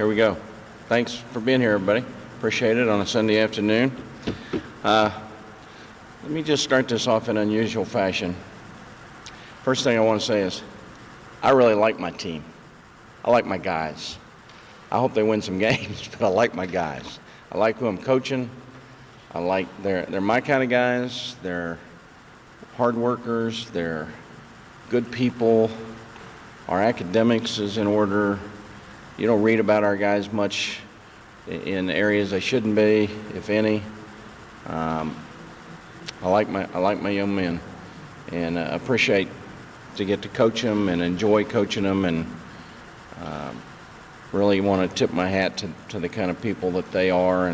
Here we go. Thanks for being here, everybody. Appreciate it on a Sunday afternoon. Let me just start this off in unusual fashion. First thing I want to say is I really like my team. I like my guys. I hope they win some games, but I like my guys. I like who I'm coaching. They're my kind of guys. They're hard workers. They're good people. Our academics is in order. You don't read about our guys much in areas they shouldn't be, if any. I like my young men, and appreciate to get to coach them and enjoy coaching them, and really want to tip my hat to the kind of people that they are,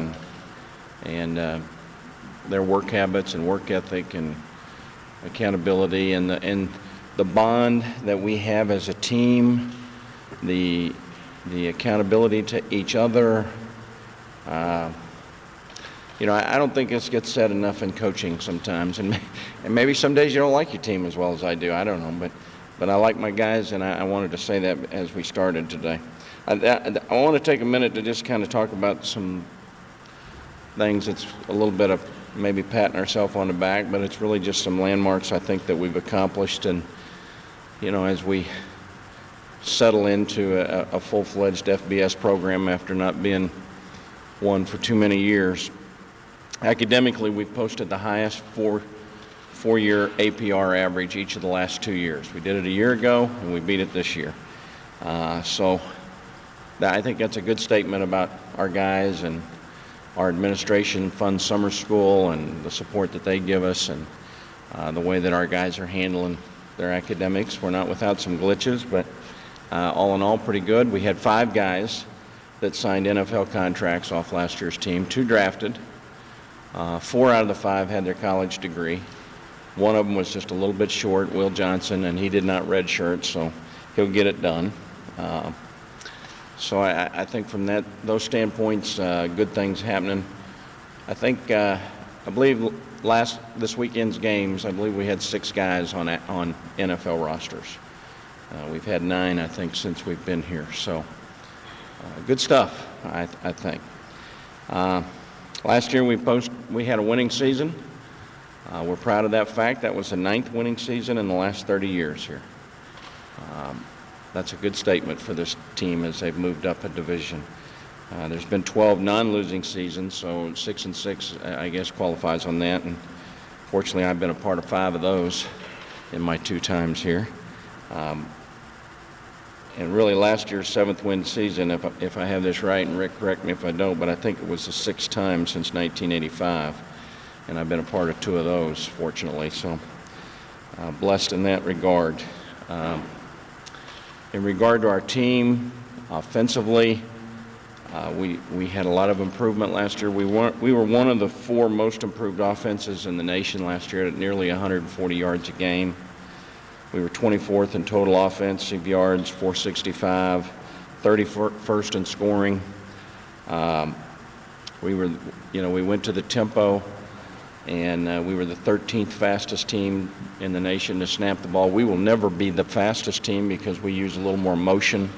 and their work habits and work ethic and accountability, and the bond that we have as a team, the accountability to each other. I don't think this gets said enough in coaching sometimes, and maybe some days you don't like your team as well as I do. I don't know, but I like my guys, and I wanted to say that as we started today. I want to take a minute to just kind of talk about some things. It's a little bit of maybe patting ourselves on the back, but it's really just some landmarks I think that we've accomplished, and as we settle into a full-fledged FBS program after not being one for too many years. Academically, we've posted the highest four-year APR average each of the last 2 years. We did it a year ago, and we beat it this year. So I think that's a good statement about our guys, and our administration funds summer school and the support that they give us, and the way that our guys are handling their academics. We're not without some glitches, but all in all, pretty good. We had 5 guys that signed NFL contracts off last year's team, 2 drafted. 4 out of the 5 had their college degree. One of them was just a little bit short, Will Johnson, and he did not redshirt, so he'll get it done. So I think from those standpoints, good things happening. I think, I believe this weekend's games, I believe we had 6 guys on NFL rosters. We've had 9, I think, since we've been here. So good stuff, I think. Last year we had a winning season. We're proud of that fact. That was the 9th winning season in the last 30 years here. That's a good statement for this team as they've moved up a division. There's been 12 non-losing seasons, so 6-6, I guess, qualifies on that. And fortunately, I've been a part of 5 of those in my 2 times here. And really, last year's 7th win season, if I have this right, and Rick, correct me if I don't, but I think it was the 6th time since 1985, and I've been a part of 2 of those, fortunately. So blessed in that regard. In regard to our team, offensively, we had a lot of improvement last year. We were one of the 4 most improved offenses in the nation last year at nearly 140 yards a game. We were 24th in total offensive yards, 465, 31st in scoring. We went to the tempo, and we were the 13th fastest team in the nation to snap the ball. We will never be the fastest team because we use a little more motion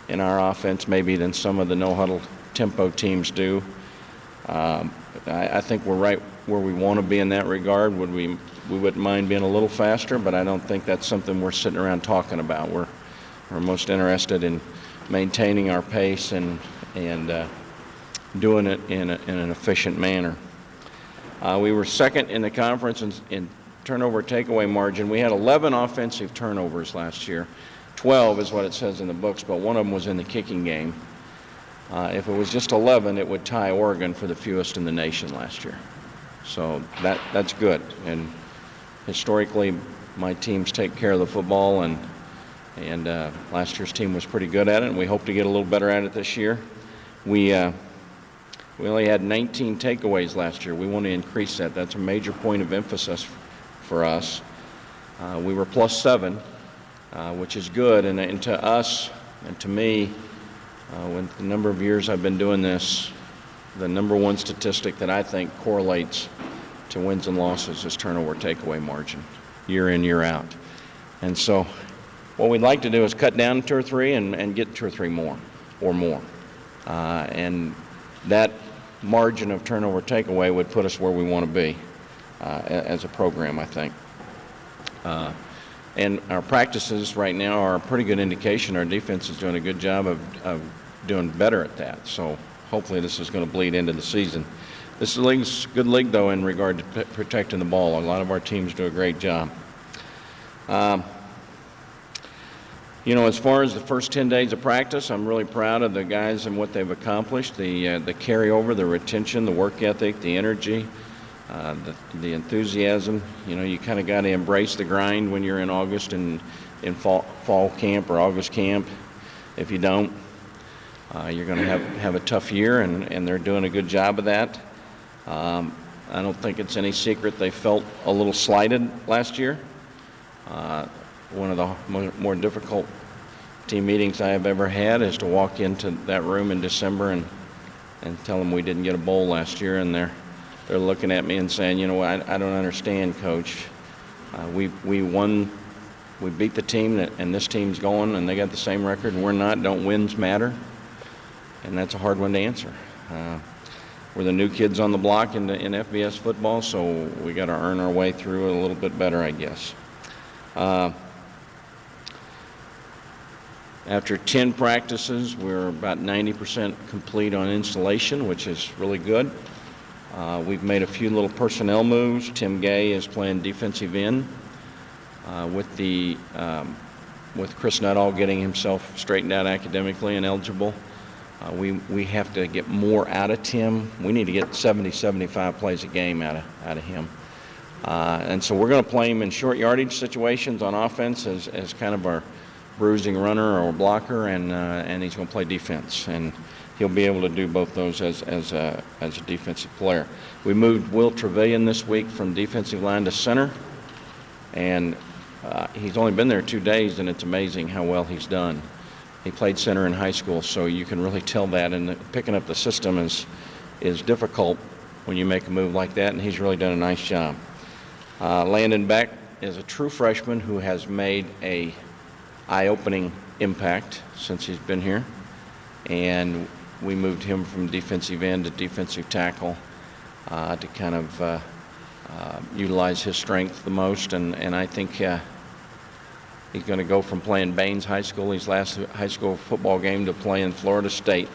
in our offense maybe than some of the no-huddle tempo teams do. I think we're right where we want to be in that regard. We wouldn't mind being a little faster, but I don't think that's something we're sitting around talking about. We're most interested in maintaining our pace and doing it in an efficient manner. We were 2nd in the conference in turnover takeaway margin. We had 11 offensive turnovers last year. 12 is what it says in the books, but one of them was in the kicking game. If it was just 11, it would tie Oregon for the fewest in the nation last year. So that's good. And historically, my teams take care of the football, and last year's team was pretty good at it, and we hope to get a little better at it this year. We only had 19 takeaways last year. We want to increase that. That's a major point of emphasis for us. We were +7, which is good, and to us and to me, with the number of years I've been doing this, the number one statistic that I think correlates to wins and losses is turnover takeaway margin, year in, year out. And so what we'd like to do is cut down 2 or 3 and get 2 or 3 more or more. And that margin of turnover takeaway would put us where we want to be as a program, I think. And our practices right now are a pretty good indication. Our defense is doing a good job of doing better at that. So hopefully this is going to bleed into the season. This league's a good league, though, in regard to protecting the ball. A lot of our teams do a great job. You know, as far as the first 10 days of practice, I'm really proud of the guys and what they've accomplished. The carryover, the retention, the work ethic, the energy, the enthusiasm. You know, you kind of got to embrace the grind when you're in August and in fall camp or August camp. If you don't, you're going to have a tough year, and they're doing a good job of that. I don't think it's any secret they felt a little slighted last year. One of the more difficult team meetings I have ever had is to walk into that room in December and tell them we didn't get a bowl last year, and they're looking at me and saying, you know, I don't understand, Coach. We won, we beat the team, and this team's going, and they got the same record, and we're not. Don't wins matter? And that's a hard one to answer. We're the new kids on the block in FBS football, so we got to earn our way through it a little bit better, I guess. After 10 practices, we're about 90% complete on installation, which is really good. We've made a few little personnel moves. Tim Gay is playing defensive end with Chris Nuttall getting himself straightened out academically and eligible. We have to get more out of Tim. We need to get 70, 75 plays a game out of him. And so we're going to play him in short yardage situations on offense as kind of our bruising runner or blocker, and he's going to play defense. And he'll be able to do both those as a defensive player. We moved Will Trevelyan this week from defensive line to center, and he's only been there 2 days, and it's amazing how well he's done. He played center in high school, so you can really tell that, and picking up the system is difficult when you make a move like that, and he's really done a nice job. Landon Beck is a true freshman who has made a eye-opening impact since he's been here, and we moved him from defensive end to defensive tackle to kind of utilize his strength the most, and I think he's going to go from playing Baines High School, his last high school football game, to playing Florida State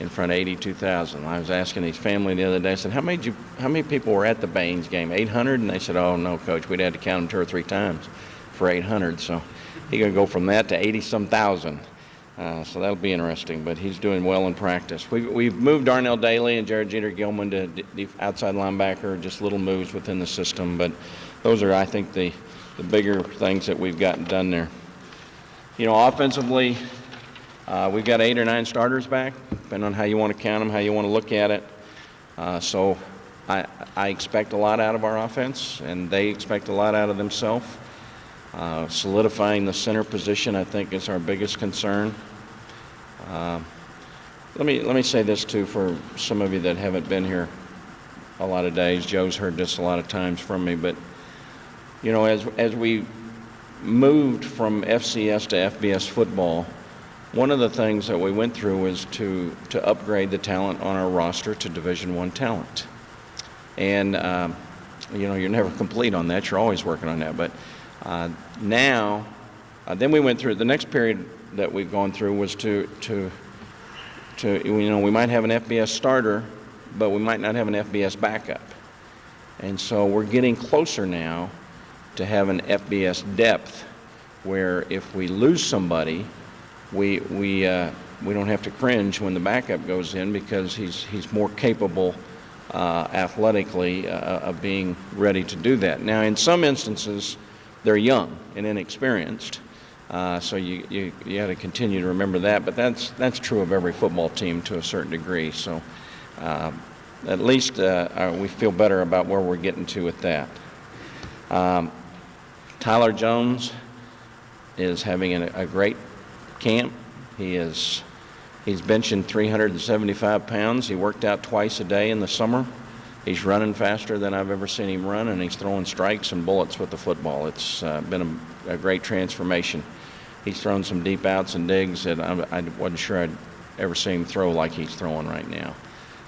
in front of 82,000. I was asking his family the other day, I said, how many people were at the Baines game, 800? And they said, oh, no, Coach, we'd had to count them 2 or 3 times for 800. So he's going to go from that to 80-some thousand. So that'll be interesting, but he's doing well in practice. We've moved Darnell Daly and Jared Jeter Gilman to outside linebacker, just little moves within the system, but those are, I think, the bigger things that we've gotten done there. You know, offensively, we've got 8 or 9 starters back, depending on how you want to count them, how you want to look at it. So I expect a lot out of our offense, and they expect a lot out of themselves. Solidifying the center position, I think, is our biggest concern. Let me say this, too, for some of you that haven't been here a lot of days. Joe's heard this a lot of times from me, but, you know, as we moved from FCS to FBS football, one of the things that we went through was to upgrade the talent on our roster to Division I talent. And, you know, you're never complete on that. You're always working on that. But then we went through, the next period that we've gone through was to you know, we might have an FBS starter, but we might not have an FBS backup. And so we're getting closer now to having FBS depth, where if we lose somebody, we don't have to cringe when the backup goes in, because he's more capable athletically of being ready to do that. Now, in some instances, they're young and inexperienced, so you got to continue to remember that. But that's true of every football team to a certain degree. So at least we feel better about where we're getting to with that. Tyler Jones is having a great camp. He's benching 375 pounds. He worked out twice a day in the summer. He's running faster than I've ever seen him run, and he's throwing strikes and bullets with the football. It's been a great transformation. He's thrown some deep outs and digs that I wasn't sure I'd ever seen him throw like he's throwing right now.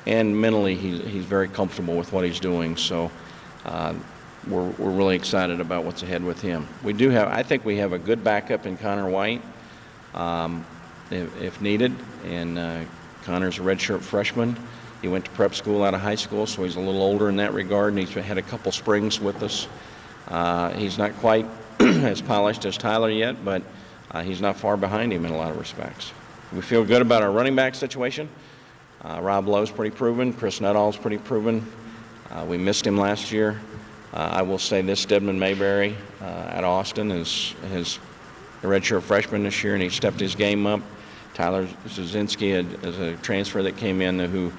And mentally, he's very comfortable with what he's doing. So we're really excited about what's ahead with him. I think we have a good backup in Connor White, if needed. And Connor's a redshirt freshman. He went to prep school out of high school, so he's a little older in that regard, and he's had a couple springs with us. He's not quite as polished as Tyler yet, but he's not far behind him in a lot of respects. We feel good about our running back situation. Rob Lowe's pretty proven. Chris Nuttall's pretty proven. We missed him last year. I will say this, Stedman Mayberry at Austin is a redshirt freshman this year, and he stepped his game up. Tyler Zazinski is a transfer that came in who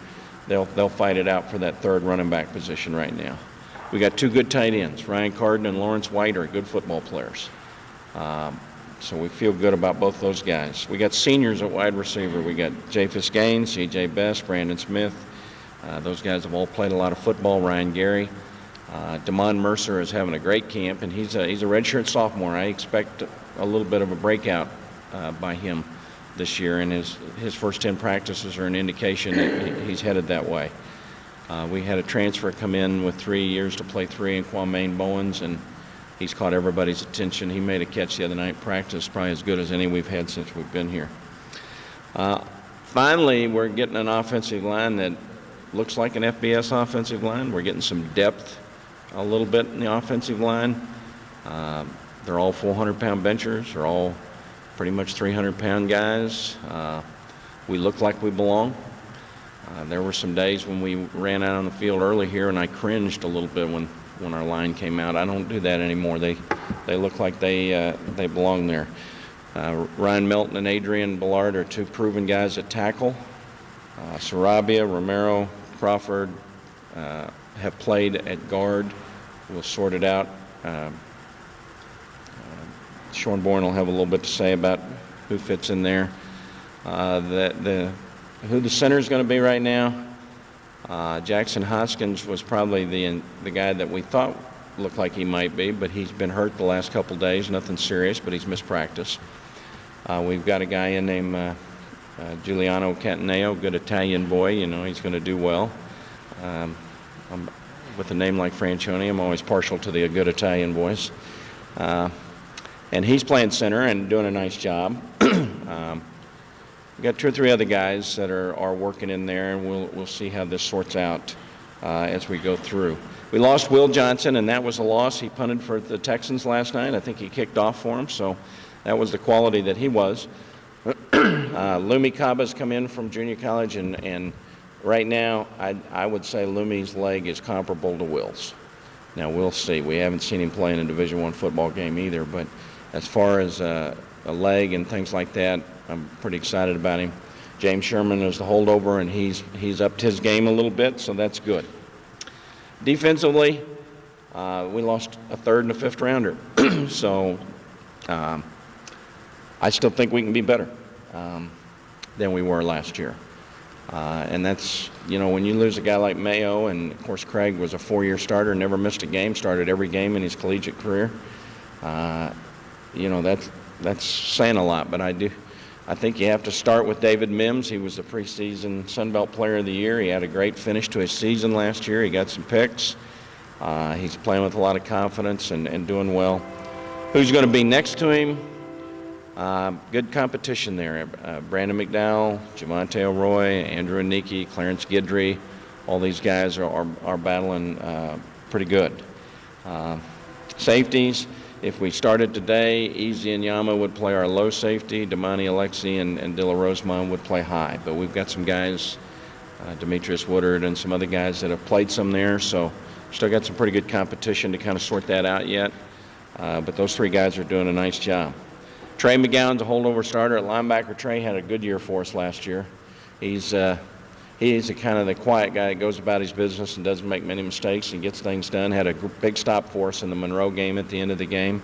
they'll fight it out for that third running back position right now. We got two good tight ends. Ryan Carden and Lawrence White are good football players. So we feel good about both those guys. We got seniors at wide receiver. We got Jafis Gaines, C.J. Best, Brandon Smith. Those guys have all played a lot of football. Ryan Gary. Damon Mercer is having a great camp, and he's a redshirt sophomore. I expect a little bit of a breakout by him this year, and his first 10 practices are an indication that he's headed that way. We had a transfer come in with 3 years to play 3 in Kwame Bowens, and he's caught everybody's attention. He made a catch the other night in practice, probably as good as any we've had since we've been here. Finally, we're getting an offensive line that looks like an FBS offensive line. We're getting some depth a little bit in the offensive line. They're all 400-pound benchers. They're all pretty much 300-pound guys. We look like we belong. There were some days when we ran out on the field early here, and I cringed a little bit when our line came out. I don't do that anymore. They look like they belong there. Ryan Melton and Adrian Ballard are two proven guys at tackle. Sarabia, Romero, Crawford have played at guard. We'll sort it out. Sean Bourne will have a little bit to say about who fits in there. Who the center is going to be right now, Jackson Hoskins was probably the guy that we thought looked like he might be, but he's been hurt the last couple days. Nothing serious, but he's missed practice. We've got a guy in named Giuliano Cantaneo, good Italian boy. You know, he's going to do well. With a name like Franchione, I'm always partial to the good Italian boys. And he's playing center and doing a nice job. We've got 2 or 3 other guys that are working in there, and we'll see how this sorts out as we go through. We lost Will Johnson, and that was a loss. He punted for the Texans last night. I think he kicked off for him, so that was the quality that he was. Lumi Kaba's come in from junior college, and right now I would say Lumi's leg is comparable to Will's. Now, we'll see. We haven't seen him play in a Division I football game either, but as far as a leg and things like that, I'm pretty excited about him. James Sherman is the holdover, and he's upped his game a little bit, so that's good. Defensively, we lost a 3rd and a 5th rounder. So I still think we can be better than we were last year. And that's, when you lose a guy like Mayo, and of course Craig was a 4-year starter, never missed a game, started every game in his collegiate career. That's saying a lot, but I think you have to start with David Mims. He was the preseason Sun Belt Player of the Year. He had a great finish to his season last year. He got some picks. He's playing with a lot of confidence and doing well. Who's going to be next to him? Good competition there. Brandon McDowell, Javante O'Roy, Andrew Aniki, Clarence Guidry. All these guys are battling pretty good. Safeties. If we started today, Easy and Yama would play our low safety. Damani Alexi and Dilla Rosemond would play high. But we've got some guys, Demetrius Woodard and some other guys that have played some there. So still got some pretty good competition to kind of sort that out yet. But those 3 guys are doing a nice job. Trey McGowan's a holdover starter at linebacker. Trey had a good year for us last year. He's a kind of the quiet guy that goes about his business and doesn't make many mistakes and gets things done. Had a big stop for us in the Monroe game at the end of the game.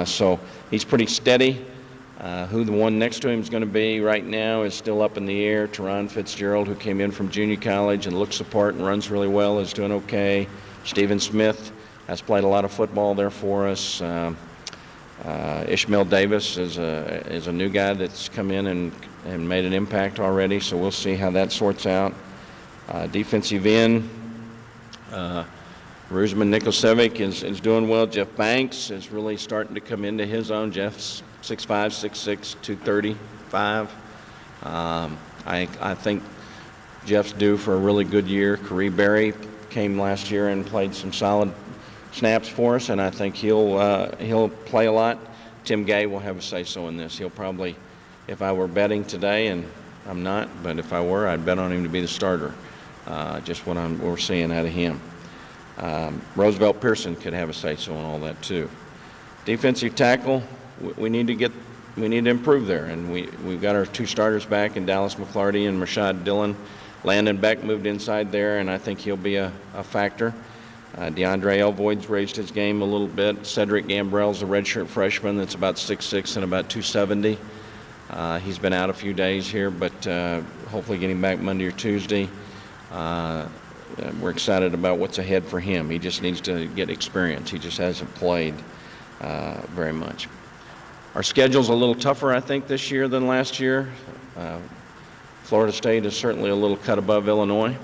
So he's pretty steady. Who the one next to him is going to be right now is still up in the air. Teron Fitzgerald, who came in from junior college and looks the part and runs really well, is doing okay. Stephen Smith has played a lot of football there for us. Ishmael Davis is a new guy that's come in and made an impact already, so we'll see how that sorts out. Defensive end, Rusman Nikosevic is doing well. Jeff Banks is really starting to come into his own. Jeff's 6'5", 6'6", 235. I think Jeff's due for a really good year. Corey Berry came last year and played some solid snaps for us, and I think he'll play a lot. Tim Gay will have a say-so in this. He'll probably, if I were betting today, and I'm not, but if I were, I'd bet on him to be the starter. Just what we're seeing out of him. Roosevelt Pearson could have a say-so in all that too. Defensive tackle, we need to improve there, and we've got our two starters back in Dallas McClarty and Rashad Dillon. Landon Beck moved inside there, and I think he'll be a factor. DeAndre Elvoyd's raised his game a little bit. Cedric Gambrell's a redshirt freshman that's about 6'6" and about 270. He's been out a few days here, but hopefully getting back Monday or Tuesday. We're excited about what's ahead for him. He just needs to get experience. He just hasn't played very much. Our schedule's a little tougher, I think, this year than last year. Florida State is certainly a little cut above Illinois,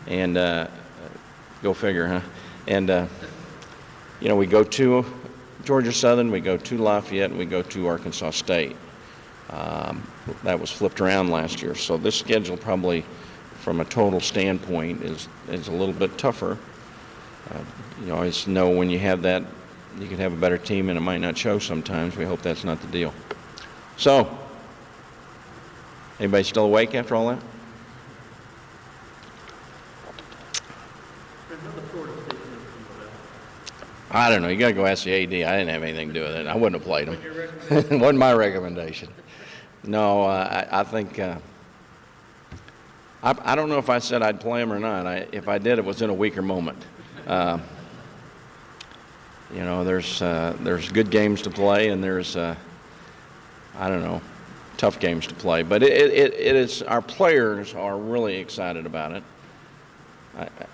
and go figure, huh? And we go to Georgia Southern, we go to Lafayette, and we go to Arkansas State. That was flipped around last year, so this schedule probably, from a total standpoint, is a little bit tougher. You always know when you have that, you can have a better team, and it might not show sometimes. We hope that's not the deal. So, anybody still awake after all that? I don't know. You got to go ask the AD. I didn't have anything to do with it. I wouldn't have played him. It wasn't my recommendation. No, I think I don't know if I said I'd play him or not. If I did, it was in a weaker moment. There's good games to play, and there's tough games to play. But it is, our players are really excited about it.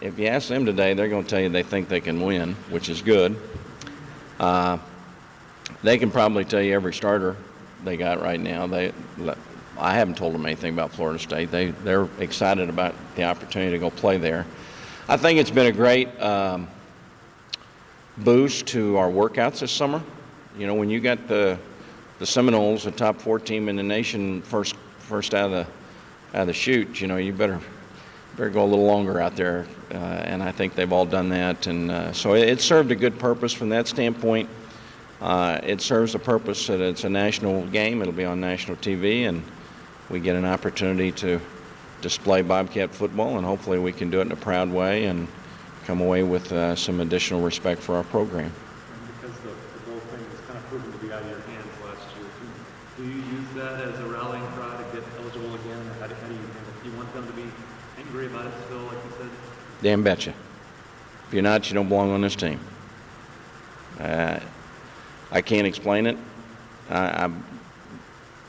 If you ask them today, they're going to tell you they think they can win, which is good. They can probably tell you every starter they got right now. I haven't told them anything about Florida State. They're excited about the opportunity to go play there. I think it's been a great boost to our workouts this summer. You know, when you got the Seminoles, the top 4 team in the nation, first out of the chute, you better go a little longer out there, and I think they've all done that. And so it served a good purpose from that standpoint. It serves a purpose that it's a national game. It'll be on national TV, and we get an opportunity to display Bobcat football, and hopefully we can do it in a proud way and come away with some additional respect for our program. Because the whole thing was kind of proven to be out of your hands last year, do you use that as a rallying cry to get eligible again? How do you handle it? Do you want them to be angry about it still, like you said? Damn betcha. If you're not, you don't belong on this team. I can't explain it.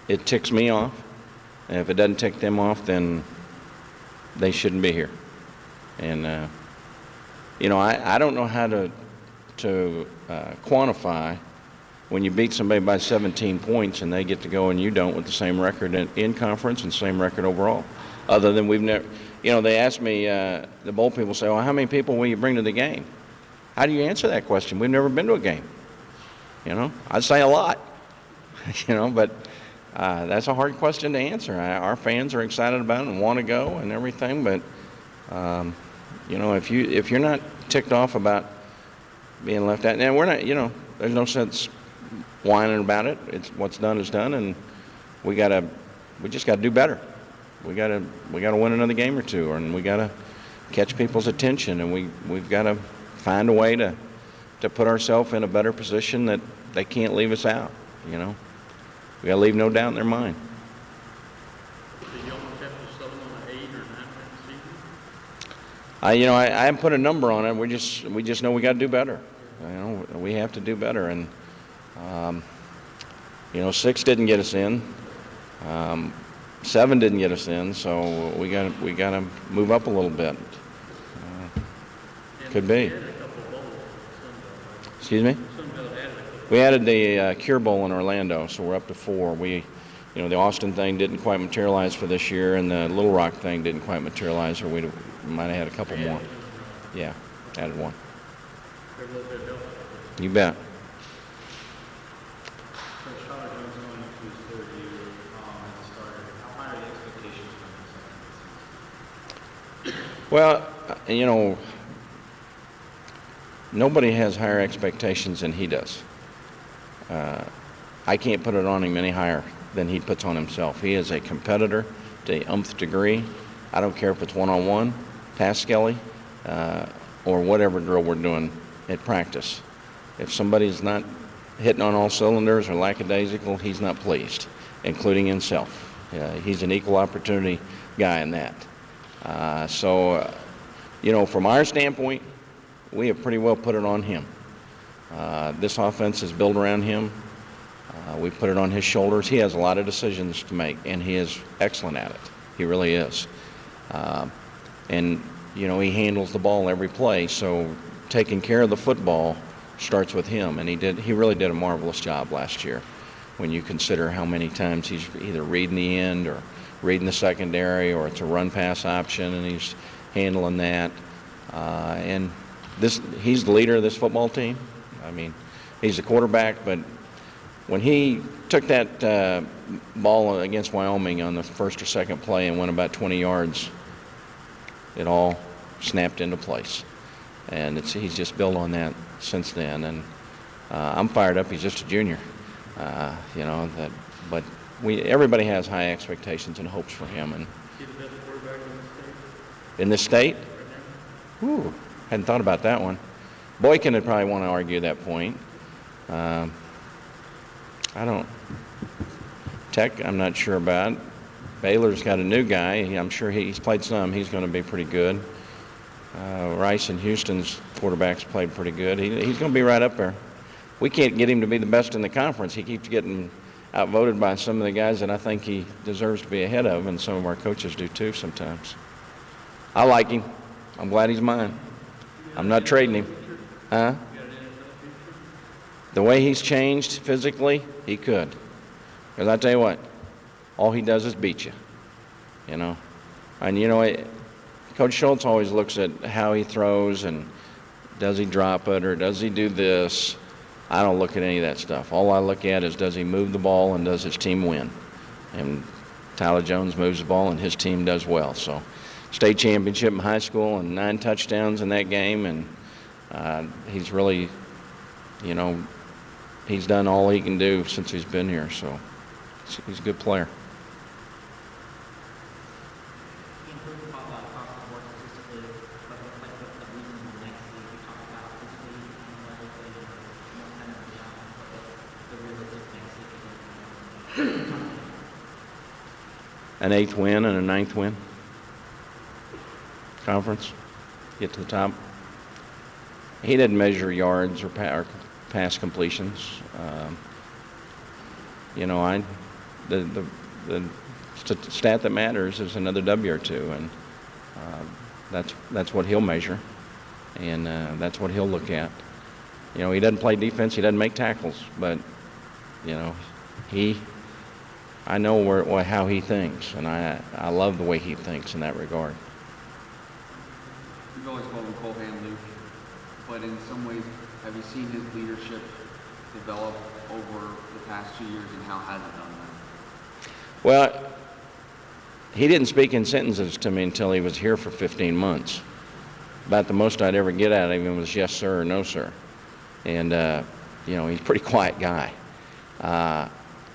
It ticks me off. And if it doesn't tick them off, then they shouldn't be here. And, I don't know how to quantify when you beat somebody by 17 points and they get to go and you don't, with the same record in conference and same record overall. Other than we've never, they ask me, the bowl people say, well, how many people will you bring to the game? How do you answer that question? We've never been to a game. I'd say a lot, but that's a hard question to answer. Our fans are excited about it and want to go and everything, but, if you're not ticked off about being left out, and we're not, there's no sense whining about it. It's what's done is done, and we just got to do better. We got to win another game or two, and we got to catch people's attention, and we've got to find a way to put ourselves in a better position that they can't leave us out. We got to leave no doubt in their mind. I haven't put a number on it. We just know we got to do better. We have to do better, and 6 didn't get us in. 7 didn't get us in, so we got to move up a little bit. Could be. Excuse me? We added the Cure Bowl in Orlando, so we're up to 4. The Austin thing didn't quite materialize for this year, and the Little Rock thing didn't quite materialize, or we might have had a couple more. Yeah, added one. You bet. Coach Tyler Jones going into his third year as a starter. How high are the expectations from him? Well, nobody has higher expectations than he does. I can't put it on him any higher than he puts on himself. He is a competitor to the nth degree. I don't care if it's one-on-one, pass skelly, or whatever drill we're doing at practice. If somebody's not hitting on all cylinders or lackadaisical, he's not pleased, including himself. He's an equal opportunity guy in that. From our standpoint, we have pretty well put it on him. This offense is built around him. We put it on his shoulders. He has a lot of decisions to make, and he is excellent at it. He really is. He handles the ball every play, so taking care of the football starts with him, and he really did a marvelous job last year when you consider how many times he's either reading the end or reading the secondary, or it's a run-pass option, and he's handling that. He's the leader of this football team. I mean, he's the quarterback, but when he took that ball against Wyoming on the first or second play and went about 20 yards, it all snapped into place. And he's just built on that since then. And I'm fired up. He's just a junior, but everybody has high expectations and hopes for him. And Is he the best quarterback in this state? Ooh, hadn't thought about that one. Boykin would probably want to argue that point. Tech, I'm not sure about. Baylor's got a new guy. I'm sure he's played some. He's going to be pretty good. Rice and Houston's quarterbacks played pretty good. He's going to be right up there. We can't get him to be the best in the conference. He keeps getting outvoted by some of the guys that I think he deserves to be ahead of, and some of our coaches do too sometimes. I like him. I'm glad he's mine. I'm not trading him. Huh? The way he's changed physically, he could. Because I tell you what, all he does is beat you, And, Coach Schultz always looks at how he throws and does he drop it or does he do this. I don't look at any of that stuff. All I look at is does he move the ball and does his team win. And Tyler Jones moves the ball and his team does well. So state championship in high school and 9 touchdowns in that game. And he's really, he's done all he can do since he's been here. So he's a good player. An 8th win and a 9th win. Conference. Get to the top. He didn't measure yards or pass completions. The stat that matters is another W or two, and that's what he'll measure, and that's what he'll look at. He doesn't play defense. He doesn't make tackles, but I know how he thinks, and I love the way he thinks in that regard. You've always called him Cold Hand Luke, but in some ways, have you seen his leadership develop over the past 2 years, and how has it done that? Well, he didn't speak in sentences to me until he was here for 15 months. About the most I'd ever get out of him was yes, sir, or no, sir. And, he's a pretty quiet guy.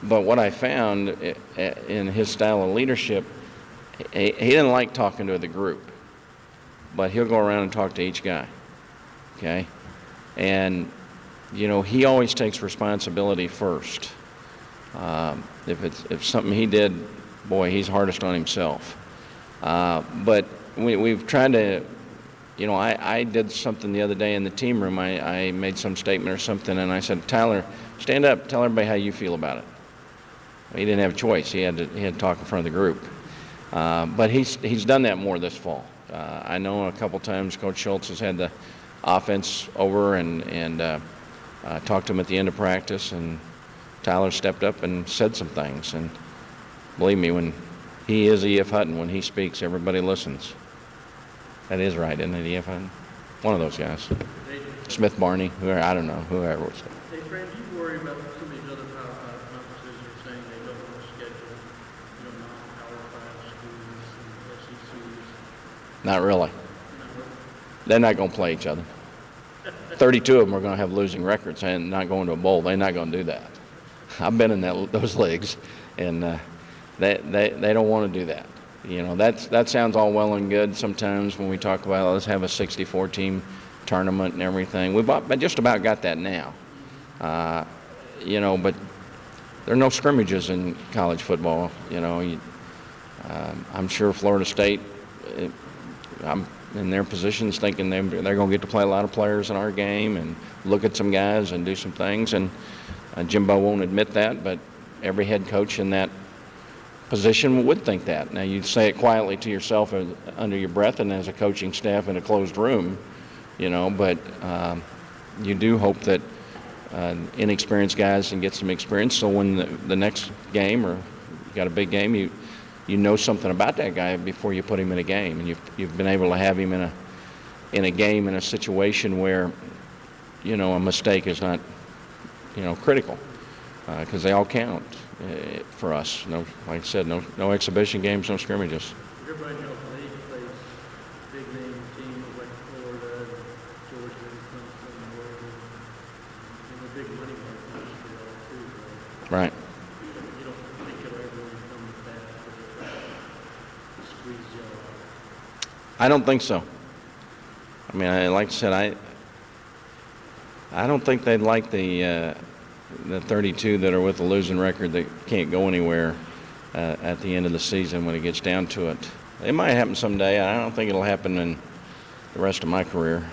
But what I found in his style of leadership, he didn't like talking to the group, but he'll go around and talk to each guy, okay? And, he always takes responsibility first. If something he did, boy, he's hardest on himself. But we've tried to, I did something the other day in the team room. I made some statement or something, and I said, Tyler, stand up, tell everybody how you feel about it. He didn't have a choice. He had to talk in front of the group. But he's done that more this fall. I know a couple times Coach Schultz has had the offense over, and talked to him at the end of practice, and Tyler stepped up and said some things. And believe me, when he is E.F. Hutton, when he speaks, everybody listens. That is right, isn't it, E.F. Hutton? One of those guys. Smith Barney, whoever, I don't know, whoever was it. Hey, Fran, do you worry about some of these other Power 5 conferences are saying they don't want to schedule, non-Power 5 schools and SECs? Not really. Not really? They're not going to play each other. 32 of them are going to have losing records and not going to a bowl. They're not going to do that. I've been in those leagues, and they don't want to do that. That sounds all well and good sometimes when we talk about, let's have a 64-team tournament and everything. We've just about got that now. But there are no scrimmages in college football. I'm sure Florida State, I'm in their positions thinking they're going to get to play a lot of players in our game and look at some guys and do some things. And Jimbo won't admit that, but every head coach in that position would think that. Now, you'd say it quietly to yourself under your breath and as a coaching staff in a closed room, but you do hope that inexperienced guys can get some experience, so when the next game, or you got a big game, you know something about that guy before you put him in a game, and you've been able to have him in a game, in a situation where a mistake is not critical, because they all count for us. No, like I said, no exhibition games, no scrimmages. Everybody knows when they play big name teams like Florida, Georgia, Clemson, and Oregon, and the big money markets for all too. Right. You don't think it'll ever become bad to squeeze you out. I don't think so. I mean, like I said, I don't think they'd like the 32 that are with a losing record that can't go anywhere at the end of the season when it gets down to it. It might happen someday. I don't think it'll happen in the rest of my career.